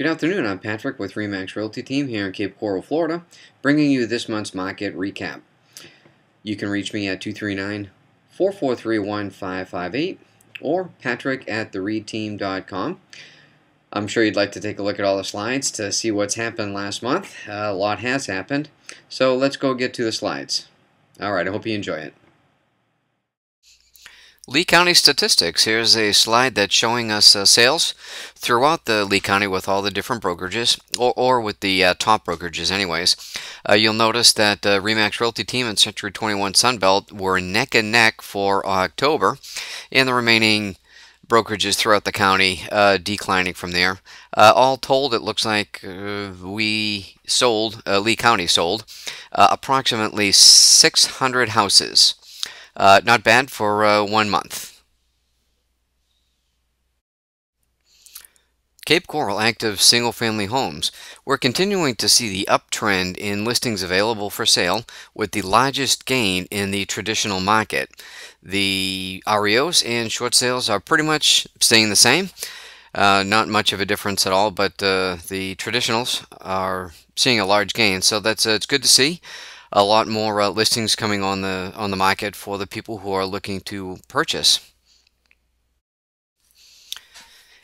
Good afternoon, I'm Patrick with Remax Realty Team here in Cape Coral, Florida, bringing you this month's market recap. You can reach me at 239-443-1558 or patrick@thereadteam.com. I'm sure you'd like to take a look at all the slides to see what's happened last month. A lot has happened, so let's go get to the slides. Alright, I hope you enjoy it. Lee County statistics. Here's a slide that's showing us sales throughout the Lee County with all the different brokerages, or with the top brokerages anyways. You'll notice that Remax Realty Team and Century 21 Sunbelt were neck and neck for October, and the remaining brokerages throughout the county declining from there. All told, it looks like Lee County sold approximately 600 houses. Not bad for 1 month. Cape Coral active single-family homes. We're continuing to see the uptrend in listings available for sale, with the largest gain in the traditional market. The REOs and short sales are pretty much staying the same. Not much of a difference at all, but the traditionals are seeing a large gain, so that's it's good to see. A lot more listings coming on the market for the people who are looking to purchase.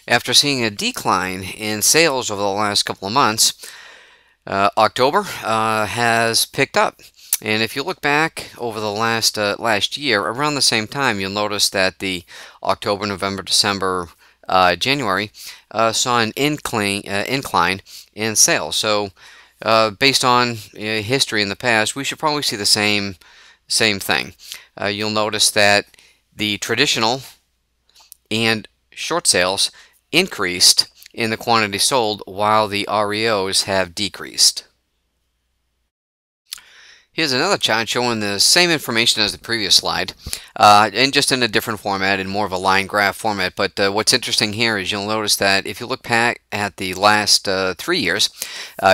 After seeing a decline in sales over the last couple of months, October has picked up. And if you look back over the last year, around the same time, you'll notice that the October, November, December, January saw an incline in sales. So based on history in the past, we should probably see the same thing. You'll notice that the traditional and short sales increased in the quantity sold, while the REOs have decreased. Here's another chart showing the same information as the previous slide, and just in a different format, in more of a line graph format. But what's interesting here is you'll notice that if you look back at the last 3 years,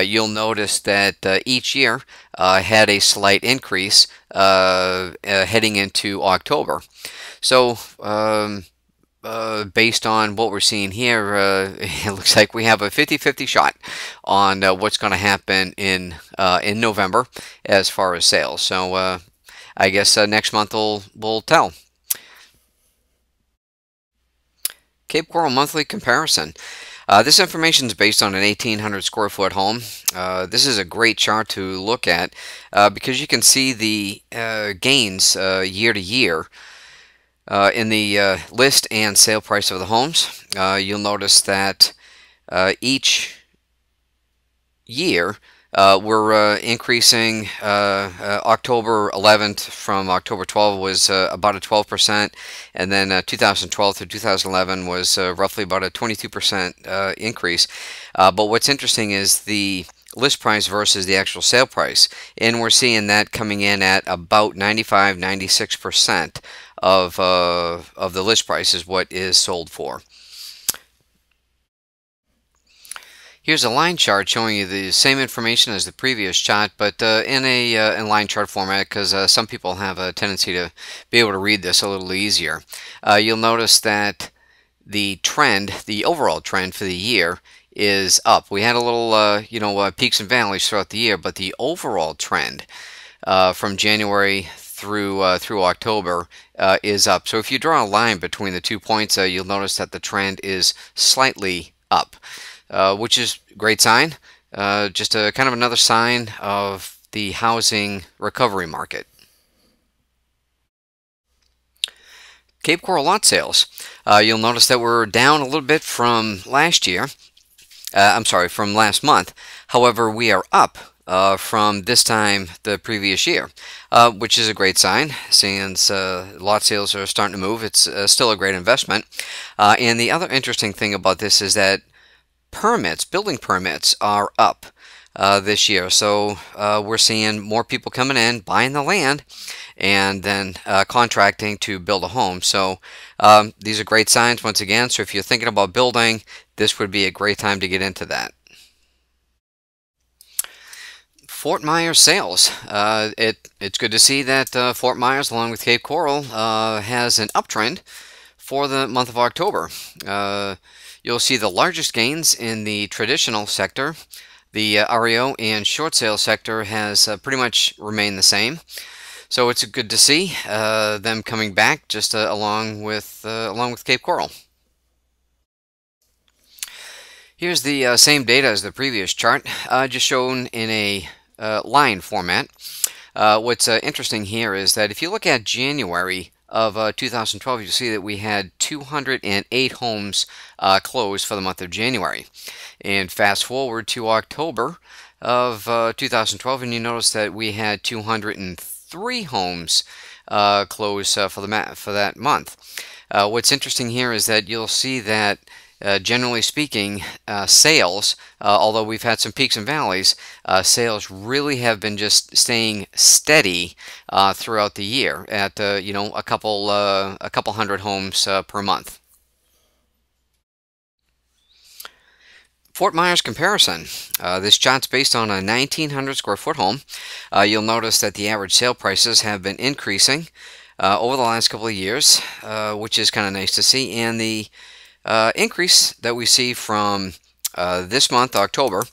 you'll notice that each year had a slight increase heading into October. So based on what we're seeing here, it looks like we have a 50-50 shot on what's going to happen in November as far as sales. So I guess next month will tell. Cape Coral monthly comparison. This information is based on an 1,800 square foot home. This is a great chart to look at because you can see the gains year to year in the list and sale price of the homes. You'll notice that each year we're increasing. October 11th from October 12th was about a 12%, and then 2012 through 2011 was roughly about a 22% increase. But what's interesting is the list price versus the actual sale price, and we're seeing that coming in at about 95-96% of the list price is what is sold for. Here's a line chart showing you the same information as the previous chart, but in a line chart format, because some people have a tendency to be able to read this a little easier. You'll notice that the trend, the overall trend for the year, is up. We had a little peaks and valleys throughout the year, but the overall trend from January through October is up. So if you draw a line between the 2 points, you'll notice that the trend is slightly up, which is a great sign. Just a kind of another sign of the housing recovery market. Cape Coral lot sales. You'll notice that we're down a little bit from last year. From last month. However, we are up from this time the previous year, which is a great sign, since lot sales are starting to move. It's still a great investment. And the other interesting thing about this is that building permits are up this year. So we're seeing more people coming in, buying the land, and then contracting to build a home. So these are great signs once again. So if you're thinking about building, this would be a great time to get into that. Fort Myers sales. It's good to see that Fort Myers, along with Cape Coral, has an uptrend for the month of October. You'll see the largest gains in the traditional sector. The REO and short sale sector has pretty much remained the same. So it's good to see them coming back just along with Cape Coral. Here's the same data as the previous chart, just shown in a line format. What's interesting here is that if you look at January of 2012, you'll see that we had 208 homes closed for the month of January. And fast forward to October of 2012, and you notice that we had 203 homes closed for that month. What's interesting here is that you'll see that generally speaking, sales, although we've had some peaks and valleys, sales really have been just staying steady throughout the year at a couple hundred homes per month. Fort Myers comparison. This chart's based on a 1,900 square foot home. You'll notice that the average sale prices have been increasing over the last couple of years, which is kind of nice to see, and the increase that we see from this month, October,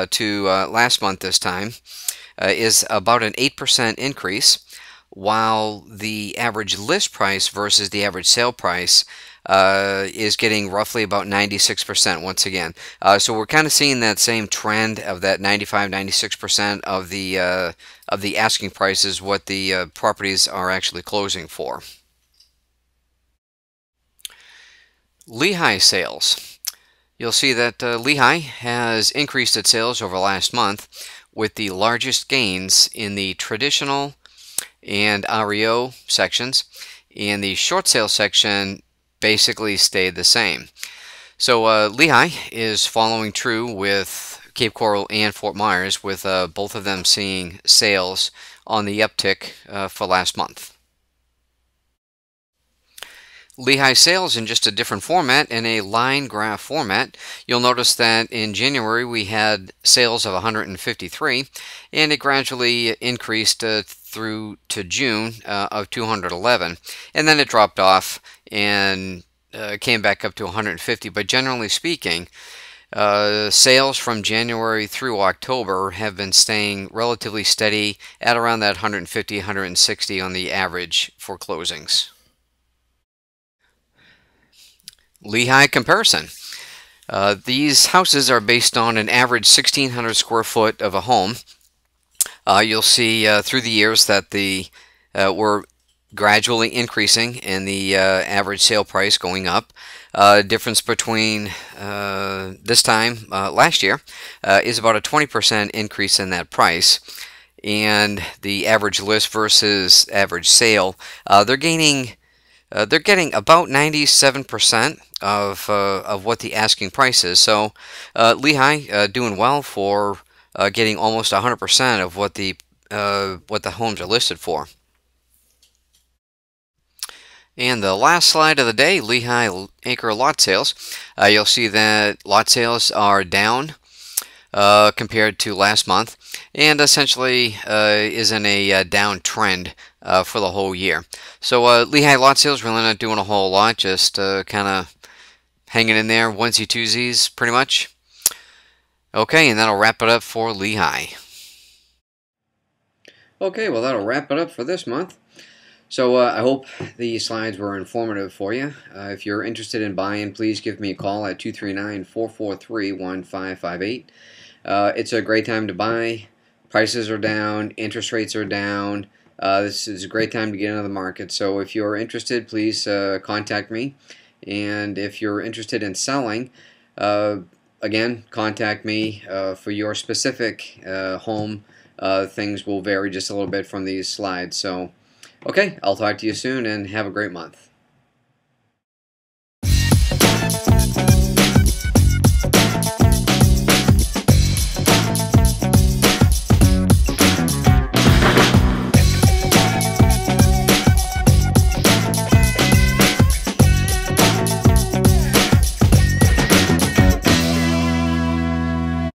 to last month this time, is about an 8% increase, while the average list price versus the average sale price is getting roughly about 96% once again. So we're kind of seeing that same trend of that 95-96% of the asking price is what the properties are actually closing for. Lehigh sales. You'll see that Lehigh has increased its sales over last month, with the largest gains in the traditional and REO sections, and the short sale section basically stayed the same. So Lehigh is following true with Cape Coral and Fort Myers, with both of them seeing sales on the uptick for last month. Lehigh sales in just a different format, in a line graph format. You'll notice that in January we had sales of 153, and it gradually increased through to June of 211, and then it dropped off and came back up to 150. But generally speaking, sales from January through October have been staying relatively steady at around that 150, 160 on the average for closings. Lehigh comparison. These houses are based on an average 1,600 square foot of a home. You'll see through the years that we're gradually increasing and the average sale price going up. Difference between this time last year is about a 20% increase in that price. And the average list versus average sale, they're getting about 97% of what the asking price is. So Lehigh doing well for getting almost 100% of what the homes are listed for. And the last slide of the day, Lehigh acre lot sales. You'll see that lot sales are down compared to last month, and essentially is in a downtrend for the whole year. So Lehigh lot sales really not doing a whole lot, just kind of hanging in there, onesie-twosies pretty much. Okay, and that'll wrap it up for Lehigh. Okay, well that'll wrap it up for this month. So I hope the slides were informative for you. If you're interested in buying, please give me a call at 239-443-1558. It's a great time to buy. Prices are down, interest rates are down. This is a great time to get into the market. So if you're interested, please contact me. And if you're interested in selling, again, contact me for your specific home. Things will vary just a little bit from these slides. So, okay, I'll talk to you soon and have a great month.